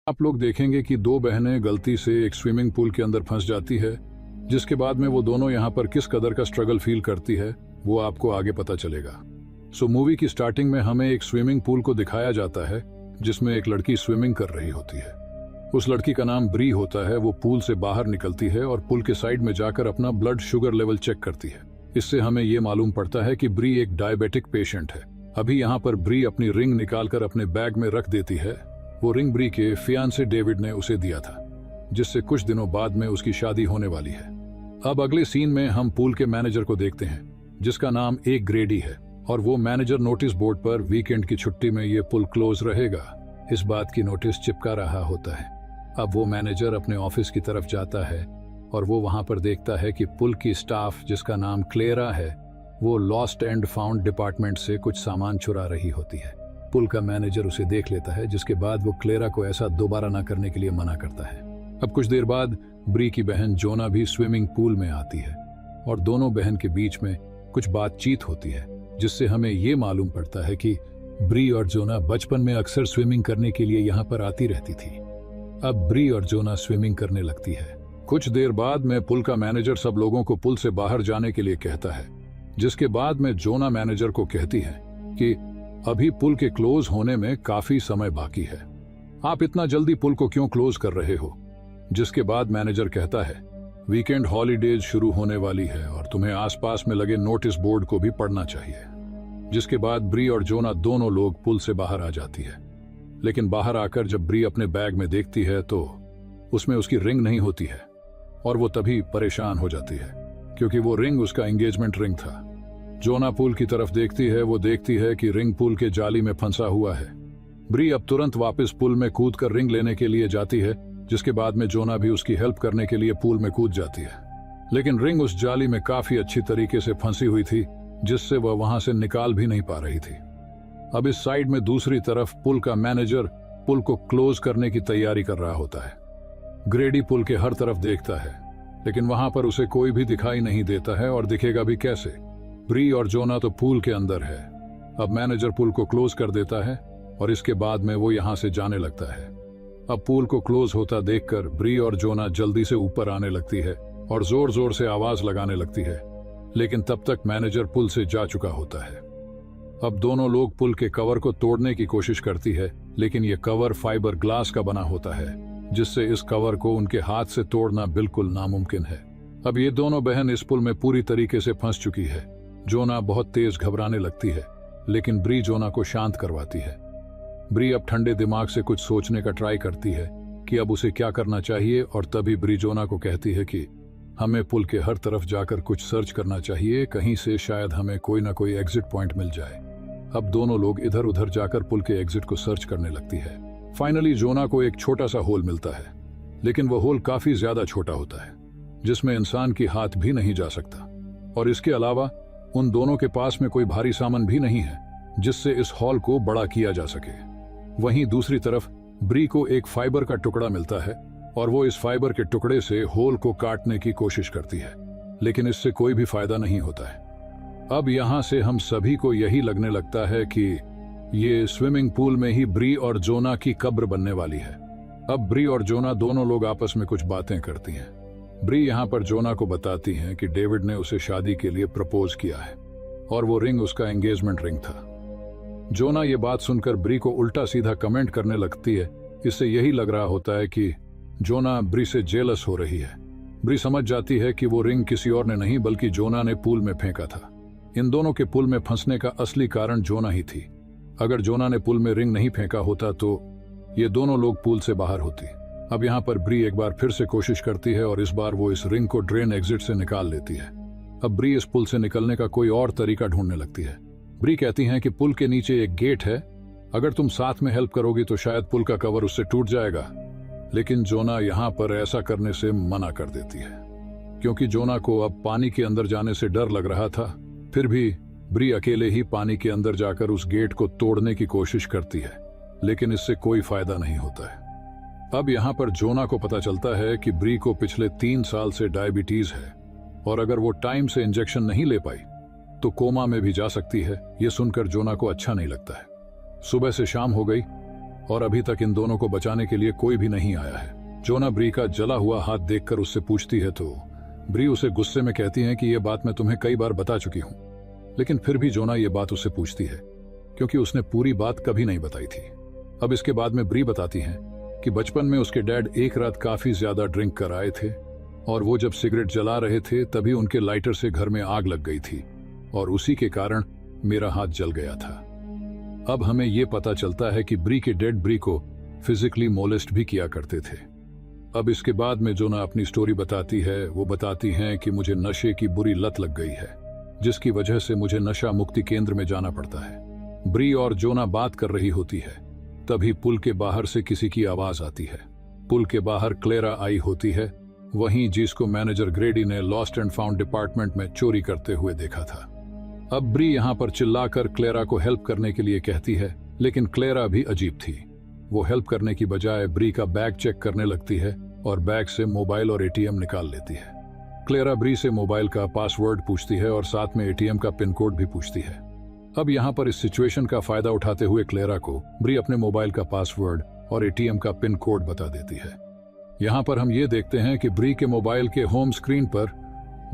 आप लोग देखेंगे कि दो बहनें गलती से एक स्विमिंग पूल के अंदर फंस जाती है, जिसके बाद में वो दोनों यहाँ पर किस कदर का स्ट्रगल फील करती है वो आपको आगे पता चलेगा। मूवी की स्टार्टिंग में हमें एक स्विमिंग पूल को दिखाया जाता है जिसमें एक लड़की स्विमिंग कर रही होती है। उस लड़की का नाम ब्री होता है। वो पूल से बाहर निकलती है और पूल के साइड में जाकर अपना ब्लड शुगर लेवल चेक करती है। इससे हमें ये मालूम पड़ता है कि ब्री एक डायबिटिक पेशेंट है। अभी यहाँ पर ब्री अपनी रिंग निकालकर अपने बैग में रख देती है। वो रिंग ब्री के फियांसे डेविड ने उसे दिया था, जिससे कुछ दिनों बाद में उसकी शादी होने वाली है। अब अगले सीन में हम पूल के मैनेजर को देखते हैं, जिसका नाम एक ग्रेडी है, और वो मैनेजर नोटिस बोर्ड पर वीकेंड की छुट्टी में ये पुल क्लोज रहेगा इस बात की नोटिस चिपका रहा होता है। अब वो मैनेजर अपने ऑफिस की तरफ जाता है और वो वहां पर देखता है कि पुल की स्टाफ, जिसका नाम क्लेरा है, वो लॉस्ट एंड फाउंड डिपार्टमेंट से कुछ सामान चुरा रही होती है। पुल का मैनेजर उसे देख लेता है, जिसके बाद वो क्लेरा को ऐसा दोबारा ना करने के लिए मना करता है। अब कुछ देर बाद ब्री की बहन जोना भी स्विमिंग पूल में आती है और दोनों बहन के बीच में कुछ बातचीत होती है, जिससे हमें ये मालूम पड़ता है कि ब्री और जोना बचपन में अक्सर स्विमिंग करने के लिए यहाँ पर आती रहती थी। अब ब्री और जोना स्विमिंग करने लगती है। कुछ देर बाद में पुल का मैनेजर सब लोगों को पुल से बाहर जाने के लिए कहता है, जिसके बाद में जोना मैनेजर को कहती है कि अभी पुल के क्लोज होने में काफी समय बाकी है, आप इतना जल्दी पुल को क्यों क्लोज कर रहे हो। जिसके बाद मैनेजर कहता है, वीकेंड हॉलीडेज शुरू होने वाली है और तुम्हें आसपास में लगे नोटिस बोर्ड को भी पढ़ना चाहिए। जिसके बाद ब्री और जोना दोनों लोग पुल से बाहर आ जाती है, लेकिन बाहर आकर जब ब्री अपने बैग में देखती है तो उसमें उसकी रिंग नहीं होती है और वो तभी परेशान हो जाती है, क्योंकि वो रिंग उसका एंगेजमेंट रिंग था। जोना पुल की तरफ देखती है। वो देखती है कि रिंग पुल के जाली में फंसा हुआ है। ब्री अब तुरंत वापस पुल में कूदकर रिंग लेने के लिए जाती है, जिसके बाद में जोना भी उसकी हेल्प करने के लिए पूल में कूद जाती है, लेकिन रिंग उस जाली में काफी अच्छी तरीके से फंसी हुई थी, जिससे वह वहां से निकाल भी नहीं पा रही थी। अब इस साइड में दूसरी तरफ पुल का मैनेजर पुल को क्लोज करने की तैयारी कर रहा होता है। ग्रेडी पुल के हर तरफ देखता है, लेकिन वहां पर उसे कोई भी दिखाई नहीं देता है, और दिखेगा भी कैसे। ब्री और जोना तो पूल के अंदर है। अब मैनेजर पुल को क्लोज कर देता है और इसके बाद में वो यहां से जाने लगता है। अब पूल को क्लोज होता देखकर ब्री और जोना जल्दी से ऊपर आने लगती है और जोर जोर से आवाज लगाने लगती है, लेकिन तब तक मैनेजर पुल से जा चुका होता है। अब दोनों लोग पुल के कवर को तोड़ने की कोशिश करती है, लेकिन यह कवर फाइबर ग्लास का बना होता है, जिससे इस कवर को उनके हाथ से तोड़ना बिल्कुल नामुमकिन है। अब ये दोनों बहन इस पुल में पूरी तरीके से फंस चुकी है। जोना बहुत तेज घबराने लगती है, लेकिन ब्री जोना को शांत करवाती है। ब्री अब ठंडे दिमाग से कुछ सोचने का ट्राई करती है कि अब उसे क्या करना चाहिए, और तभी ब्री जोना को कहती है कि हमें पुल के हर तरफ जाकर कुछ सर्च करना चाहिए, कहीं से शायद हमें कोई ना कोई एग्जिट पॉइंट मिल जाए। अब दोनों लोग इधर उधर जाकर पुल के एग्जिट को सर्च करने लगती है। फाइनली जोना को एक छोटा सा होल मिलता है, लेकिन वह होल काफी ज्यादा छोटा होता है, जिसमें इंसान की हाथ भी नहीं जा सकता, और इसके अलावा उन दोनों के पास में कोई भारी सामान भी नहीं है जिससे इस हॉल को बड़ा किया जा सके। वहीं दूसरी तरफ ब्री को एक फाइबर का टुकड़ा मिलता है और वो इस फाइबर के टुकड़े से होल को काटने की कोशिश करती है, लेकिन इससे कोई भी फायदा नहीं होता है। अब यहां से हम सभी को यही लगने लगता है कि ये स्विमिंग पूल में ही ब्री और जोना की कब्र बनने वाली है। अब ब्री और जोना दोनों लोग आपस में कुछ बातें करती हैं। ब्री यहाँ पर जोना को बताती हैं कि डेविड ने उसे शादी के लिए प्रपोज किया है और वो रिंग उसका एंगेजमेंट रिंग था। जोना ये बात सुनकर ब्री को उल्टा सीधा कमेंट करने लगती है। इससे यही लग रहा होता है कि जोना ब्री से जेलस हो रही है। ब्री समझ जाती है कि वो रिंग किसी और ने नहीं बल्कि जोना ने पूल में फेंका था। इन दोनों के पुल में फंसने का असली कारण जोना ही थी। अगर जोना ने पुल में रिंग नहीं फेंका होता तो ये दोनों लोग पूल से बाहर होती। अब यहाँ पर ब्री एक बार फिर से कोशिश करती है और इस बार वो इस रिंग को ड्रेन एग्जिट से निकाल लेती है। अब ब्री इस पुल से निकलने का कोई और तरीका ढूंढने लगती है। ब्री कहती हैं कि पुल के नीचे एक गेट है, अगर तुम साथ में हेल्प करोगी तो शायद पुल का कवर उससे टूट जाएगा। लेकिन जोना यहाँ पर ऐसा करने से मना कर देती है, क्योंकि जोना को अब पानी के अंदर जाने से डर लग रहा था। फिर भी ब्री अकेले ही पानी के अंदर जाकर उस गेट को तोड़ने की कोशिश करती है, लेकिन इससे कोई फायदा नहीं होता है। अब यहाँ पर जोना को पता चलता है कि ब्री को पिछले 3 साल से डायबिटीज है और अगर वो टाइम से इंजेक्शन नहीं ले पाई तो कोमा में भी जा सकती है। ये सुनकर जोना को अच्छा नहीं लगता है। सुबह से शाम हो गई और अभी तक इन दोनों को बचाने के लिए कोई भी नहीं आया है। जोना ब्री का जला हुआ हाथ देखकर उससे पूछती है तो ब्री उसे गुस्से में कहती है कि यह बात मैं तुम्हें कई बार बता चुकी हूं। लेकिन फिर भी जोना ये बात उससे पूछती है क्योंकि उसने पूरी बात कभी नहीं बताई थी। अब इसके बाद में ब्री बताती हैं कि बचपन में उसके डैड एक रात काफी ज्यादा ड्रिंक कर आए थे और वो जब सिगरेट जला रहे थे तभी उनके लाइटर से घर में आग लग गई थी और उसी के कारण मेरा हाथ जल गया था। अब हमें यह पता चलता है कि ब्री के डैड ब्री को फिजिकली मोलेस्ट भी किया करते थे। अब इसके बाद में जोना अपनी स्टोरी बताती है। वो बताती हैं कि मुझे नशे की बुरी लत लग गई है जिसकी वजह से मुझे नशा मुक्ति केंद्र में जाना पड़ता है। ब्री और जोना बात कर रही होती है, तभी पुल के बाहर से किसी की आवाज आती है। पुल के बाहर क्लेरा आई होती है, वहीं जिसको मैनेजर ग्रेडी ने लॉस्ट एंड फाउंड डिपार्टमेंट में चोरी करते हुए देखा था। अब ब्री यहाँ पर चिल्लाकर क्लेरा को हेल्प करने के लिए कहती है, लेकिन क्लेरा भी अजीब थी। वो हेल्प करने की बजाय ब्री का बैग चेक करने लगती है और बैग से मोबाइल और एटीएम निकाल लेती है। क्लेरा ब्री से मोबाइल का पासवर्ड पूछती है और साथ में एटीएम का पिन कोड भी पूछती है। अब यहाँ पर इस सिचुएशन का फायदा उठाते हुए क्लेरा को ब्री अपने मोबाइल का पासवर्ड और एटीएम का पिन कोड बता देती है। यहाँ पर हम ये देखते हैं कि ब्री के मोबाइल के होम स्क्रीन पर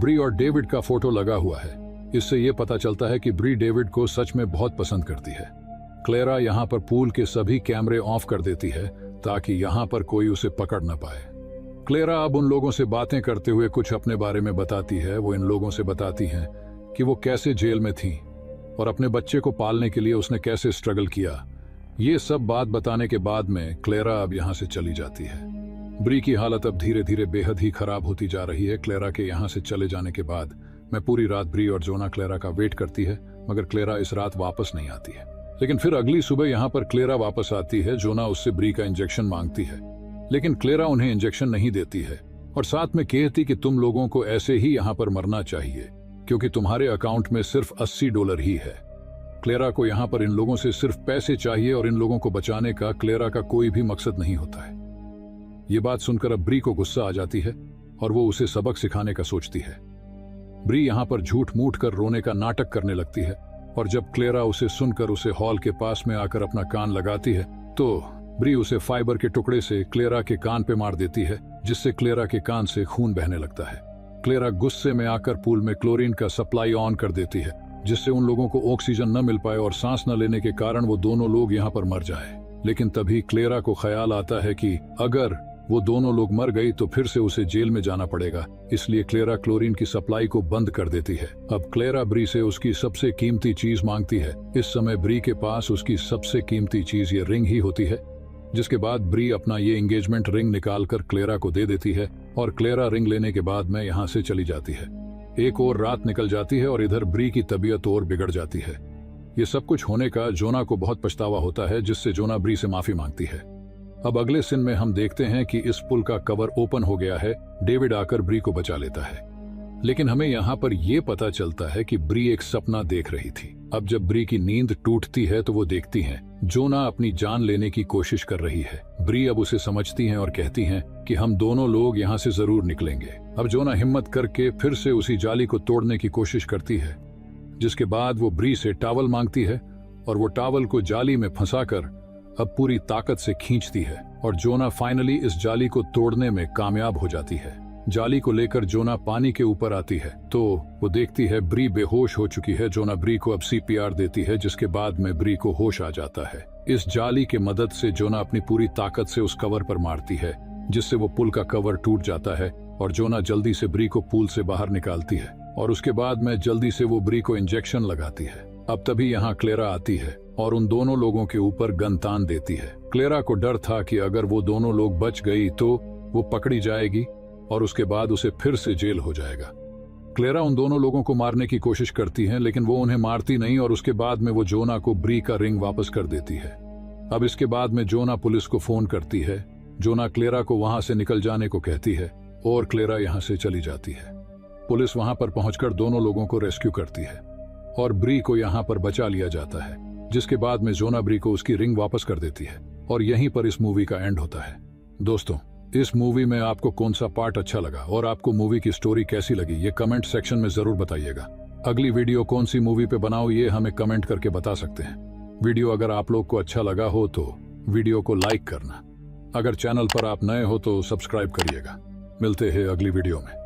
ब्री और डेविड का फोटो लगा हुआ है। इससे ये पता चलता है कि ब्री डेविड को सच में बहुत पसंद करती है। क्लेरा यहाँ पर पूल के सभी कैमरे ऑफ कर देती है ताकि यहाँ पर कोई उसे पकड़ न पाए। क्लेरा अब उन लोगों से बातें करते हुए कुछ अपने बारे में बताती है। वो इन लोगों से बताती हैं कि वो कैसे जेल में थी और अपने बच्चे को पालने के लिए उसने कैसे स्ट्रगल किया। ये सब बात बताने के बाद में क्लेरा अब यहाँ से चली जाती है। ब्री की हालत अब धीरे धीरे बेहद ही खराब होती जा रही है। क्लेरा के यहाँ से चले जाने के बाद मैं पूरी रात ब्री और जोना क्लेरा का वेट करती है, मगर क्लेरा इस रात वापस नहीं आती है। लेकिन फिर अगली सुबह यहाँ पर क्लेरा वापस आती है। जोना उससे ब्री का इंजेक्शन मांगती है, लेकिन क्लेरा उन्हें इंजेक्शन नहीं देती है और साथ में कहती कि तुम लोगों को ऐसे ही यहाँ पर मरना चाहिए क्योंकि तुम्हारे अकाउंट में सिर्फ $80 ही है। क्लेरा को यहाँ पर इन लोगों से सिर्फ पैसे चाहिए और इन लोगों को बचाने का क्लेरा का कोई भी मकसद नहीं होता है। ये बात सुनकर अब ब्री को गुस्सा आ जाती है और वो उसे सबक सिखाने का सोचती है। ब्री यहाँ पर झूठ मूठ कर रोने का नाटक करने लगती है और जब क्लेरा उसे सुनकर उसे हॉल के पास में आकर अपना कान लगाती है तो ब्री उसे फाइबर के टुकड़े से क्लेरा के कान पे मार देती है, जिससे क्लेरा के कान से खून बहने लगता है। क्लेरा गुस्से में आकर पूल में क्लोरीन का सप्लाई ऑन कर देती है, जिससे उन लोगों को ऑक्सीजन न मिल पाए और सांस न लेने के कारण वो दोनों लोग यहाँ पर मर जाए। लेकिन तभी क्लेरा को ख्याल आता है कि अगर वो दोनों लोग मर गई तो फिर से उसे जेल में जाना पड़ेगा, इसलिए क्लेरा क्लोरीन की सप्लाई को बंद कर देती है। अब क्लेरा ब्री से उसकी सबसे कीमती चीज मांगती है। इस समय ब्री के पास उसकी सबसे कीमती चीज ये रिंग ही होती है, जिसके बाद ब्री अपना ये एंगेजमेंट रिंग निकालकर क्लेरा को दे देती है और क्लेरा रिंग लेने के बाद में यहाँ से चली जाती है। एक और रात निकल जाती है और इधर ब्री की तबीयत और बिगड़ जाती है। ये सब कुछ होने का जोना को बहुत पछतावा होता है, जिससे जोना ब्री से माफी मांगती है। अब अगले सीन में हम देखते हैं कि इस पुल का कवर ओपन हो गया है। डेविड आकर ब्री को बचा लेता है, लेकिन हमें यहाँ पर यह पता चलता है कि ब्री एक सपना देख रही थी। अब जब ब्री की नींद टूटती है तो वो देखती हैं जोना अपनी जान लेने की कोशिश कर रही है। ब्री अब उसे समझती हैं और कहती हैं कि हम दोनों लोग यहाँ से जरूर निकलेंगे। अब जोना हिम्मत करके फिर से उसी जाली को तोड़ने की कोशिश करती है, जिसके बाद वो ब्री से टॉवल मांगती है और वो टॉवल को जाली में फंसाकर अब पूरी ताकत से खींचती है और जोना फाइनली इस जाली को तोड़ने में कामयाब हो जाती है। जाली को लेकर जोना पानी के ऊपर आती है तो वो देखती है ब्री बेहोश हो चुकी है। जोना ब्री को अब CPR देती है, जिसके बाद में ब्री को होश आ जाता है। इस जाली के मदद से जोना अपनी पूरी ताकत से उस कवर पर मारती है, जिससे वो पुल का कवर टूट जाता है और जोना जल्दी से ब्री को पुल से बाहर निकालती है और उसके बाद में जल्दी से वो ब्री को इंजेक्शन लगाती है। अब तभी यहाँ क्लेरा आती है और उन दोनों लोगों के ऊपर गन तान देती है। क्लेरा को डर था कि अगर वो दोनों लोग बच गई तो वो पकड़ी जाएगी और उसके बाद उसे फिर से जेल हो जाएगा। क्लेरा उन दोनों लोगों को मारने की कोशिश करती है, लेकिन वो उन्हें मारती नहीं और उसके बाद में वो जोना को ब्री का रिंग वापस कर देती है। अब इसके बाद में जोना पुलिस को फोन करती है। जोना क्लेरा को वहां से निकल जाने को कहती है और क्लेरा यहाँ से चली जाती है। पुलिस वहां पर पहुंचकर दोनों लोगों को रेस्क्यू करती है और ब्री को यहाँ पर बचा लिया जाता है, जिसके बाद में जोना ब्री को उसकी रिंग वापस कर देती है और यहीं पर इस मूवी का एंड होता है। दोस्तों, इस मूवी में आपको कौन सा पार्ट अच्छा लगा और आपको मूवी की स्टोरी कैसी लगी, ये कमेंट सेक्शन में जरूर बताइएगा। अगली वीडियो कौन सी मूवी पे बनाओ ये हमें कमेंट करके बता सकते हैं। वीडियो अगर आप लोग को अच्छा लगा हो तो वीडियो को लाइक करना। अगर चैनल पर आप नए हो तो सब्सक्राइब करिएगा। मिलते हैं अगली वीडियो में।